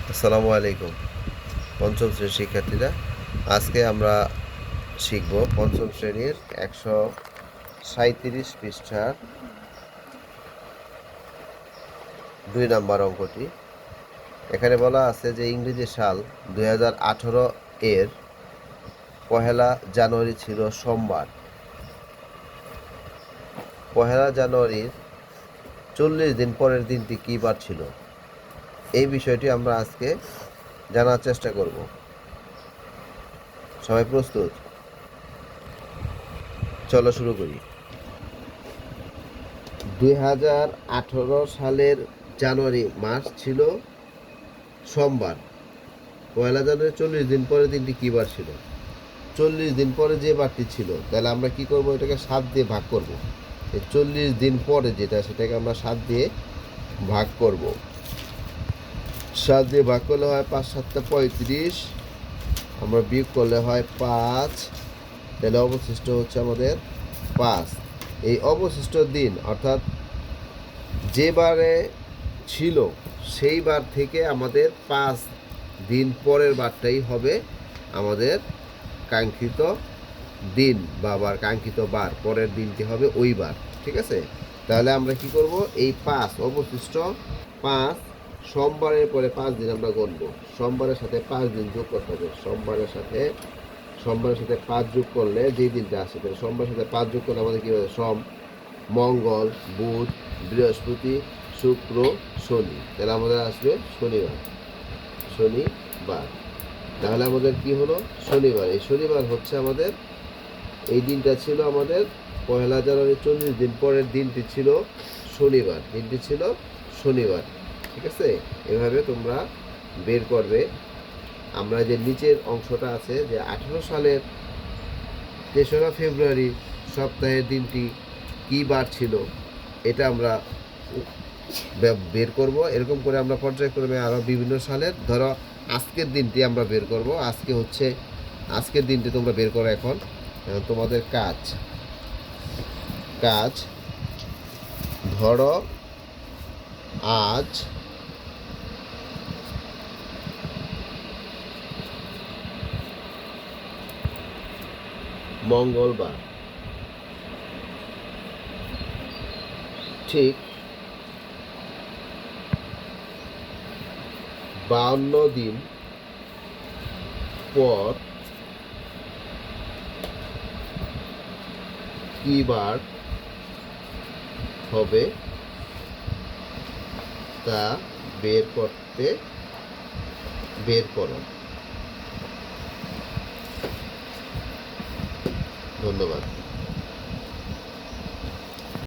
আসসালামু আলাইকুম। পঞ্চম শ্রেণীর শিক্ষার্থীরা, আজকে আমরা শিখব পঞ্চম শ্রেণীর 137 পৃষ্ঠার 2 নম্বর অঙ্কটি। এখানে বলা আছে যে ইংরেজি সাল 2018 এর 1 জানুয়ারি ছিল সোমবার। 1 জানুয়ারির 40 দিন পরের দিনটি কী বার ছিল? এই বিষয়টি আমরা আজকে জানার চেষ্টা করব। সবাই প্রস্তুত? চলো শুরু করি। 2018 সালের জানুয়ারি মাস ছিল সোমবার। 1 জানুয়ারি 40 দিন পরে দিনটি কী বার ছিল? 40 দিন পরে যে বারটি ছিল, তাহলে আমরা কি করব? এটাকে 7 দিয়ে ভাগ করব। এই 40 দিন পরে যেটা, সেটাকে আমরা 7 দিয়ে ভাগ করব। 7 দিয়ে ভাগ করলে হয় 5 7 35, আমরা বিয়োগ করলে হয় 5, তাহলে অবশিষ্ট হচ্ছে আমাদের 5। এই অবশিষ্ট দিন অর্থাৎ যে বারে ছিল সেই বার থেকে আমাদের 5 দিন পরের বারটাই হবে আমাদের কাঙ্ক্ষিত দিন বা কাঙ্ক্ষিত বার। পরের দিনটি হবে ওই বার, ঠিক আছে? তাহলে আমরা কি করব? এই 5 অবশিষ্ট 5 সোমবারের পরে 5 দিন আমরা গণব। সোমবারের সাথে 5 দিন যোগ করতে হবে। সোমবারের সাথে 5 যোগ করলে যে দিনটা আসে, তাহলে সোমবারের সাথে 5 যোগ করলে আমাদের কী হবে? সোম, মঙ্গল, বুধ, বৃহস্পতি, শুক্র, শনি। তাহলে আমাদের আসবে শনিবার। তাহলে আমাদের কি হলো? শনিবার। এই শনিবার হচ্ছে আমাদের, এই দিনটা ছিল আমাদের 1 জানুয়ারি। 40 দিন পরের দিনটি ছিল শনিবার। ঠিক আছে? এভাবে তোমরা বের করবে। আমরা যে নিচের অংশটা আছে যে 18 সালের 3রা ফেব্রুয়ারি সপ্তাহের দিনটি কী বার ছিল, এটা আমরা বের করব। এরকম করে আমরা পর্যায়ক্রমে আরও বিভিন্ন সালের, ধরো আজকের দিনটি আমরা বের করব। আজকের দিনটি তোমরা বের করো। এখন তোমাদের কাজ ধরো আজ মঙ্গলবার, ঠিক 52 দিন পর কি বার হবে তা বের করো। ধন্যবাদ।